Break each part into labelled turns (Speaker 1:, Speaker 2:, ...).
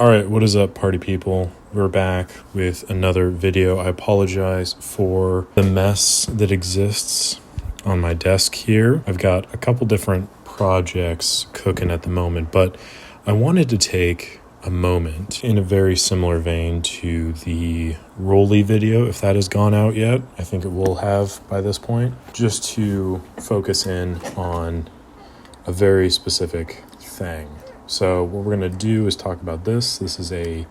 Speaker 1: All right, what is up, party people? We're back with another video. I apologize for the mess that exists on my desk here. I've got a couple different projects cooking at the moment, but I wanted to take a moment in a very similar vein to the Rolly video, if that has gone out yet. I think it will have by this point, just to focus in on a very specific thing. So what we're going to do is talk about this. This is a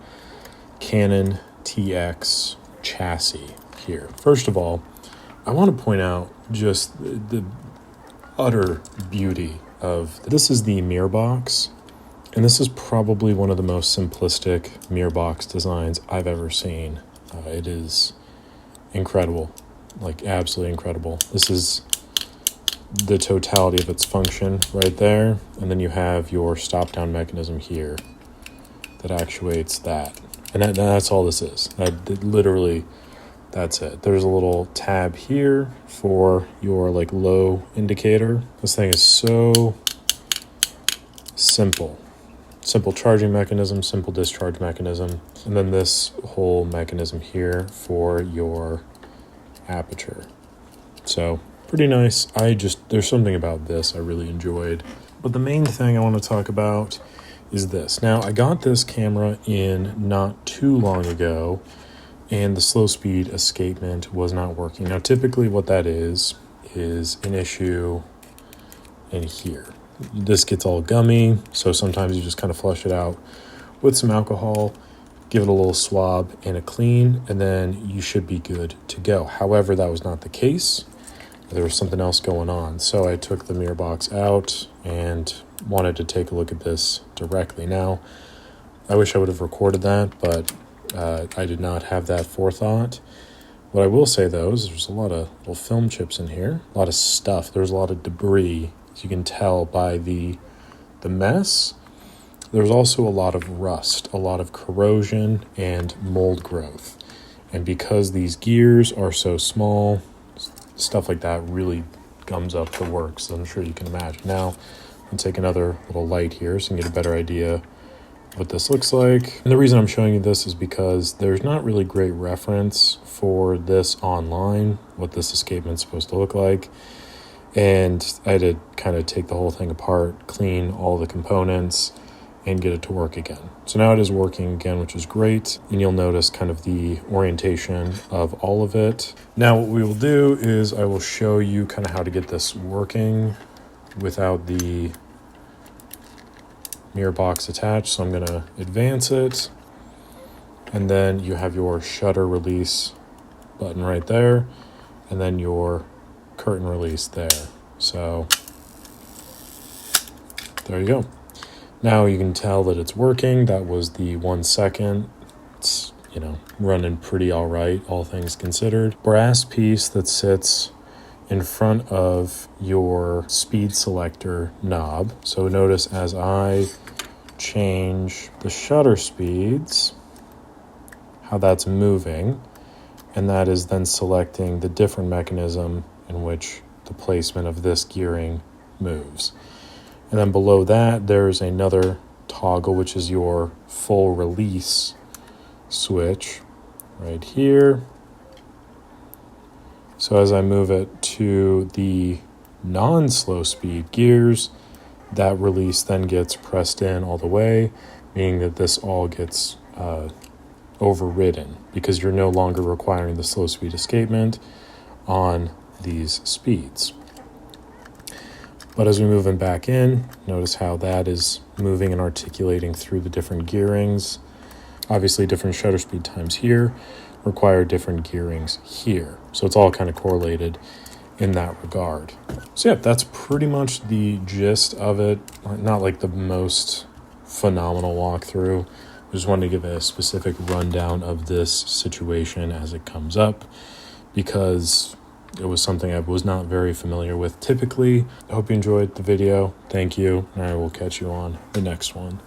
Speaker 1: Canon TX chassis here. First of all, I want to point out just the utter beauty of this. Is the mirror box, and this is probably one of the most simplistic mirror box designs I've ever seen. It is incredible, like absolutely incredible. This is the totality of its function right there, and then you have your stop down mechanism here that actuates that, and that's all this is. Literally that's it. There's a little tab here for your like low indicator. This thing is so simple charging mechanism, simple discharge mechanism, and then this whole mechanism here for your aperture. So pretty nice. There's something about this I really enjoyed. But the main thing I want to talk about is this. Now, I got this camera in not too long ago, and the slow speed escapement was not working. Now, typically what that is an issue in here. This gets all gummy, so sometimes you just kind of flush it out with some alcohol, give it a little swab and a clean, and then you should be good to go. However, that was not the case. There was something else going on. So I took the mirror box out and wanted to take a look at this directly. Now, I wish I would have recorded that, but I did not have that forethought. What I will say, though, is there's a lot of little film chips in here, a lot of stuff. There's a lot of debris, as you can tell by the mess. There's also a lot of rust, a lot of corrosion and mold growth. And because these gears are so small, stuff like that really gums up the works, I'm sure you can imagine. Now, I'll take another little light here so you can get a better idea of what this looks like. And the reason I'm showing you this is because there's not really great reference for this online, what this escapement's supposed to look like. And I had to kind of take the whole thing apart, clean all the components, and get it to work again. So now it is working again, which is great. And you'll notice kind of the orientation of all of it. Now what we will do is I will show you kind of how to get this working without the mirror box attached. So I'm gonna advance it. And then you have your shutter release button right there. And then your curtain release there. So there you go. Now you can tell that it's working. That was the 1 second. It's, running pretty all right, all things considered. Brass piece that sits in front of your speed selector knob. So notice as I change the shutter speeds, how that's moving, and that is then selecting the different mechanism in which the placement of this gearing moves. And then below that, there's another toggle, which is your full release switch right here. So as I move it to the non-slow speed gears, that release then gets pressed in all the way, meaning that this all gets overridden because you're no longer requiring the slow speed escapement on these speeds. But as we move them back in, notice how that is moving and articulating through the different gearings. Obviously, different shutter speed times here require different gearings here. So it's all kind of correlated in that regard. So yeah, that's pretty much the gist of it. Not like the most phenomenal walkthrough. I just wanted to give a specific rundown of this situation as it comes up, because it was something I was not very familiar with typically. I hope you enjoyed the video. Thank you, and I will catch you on the next one.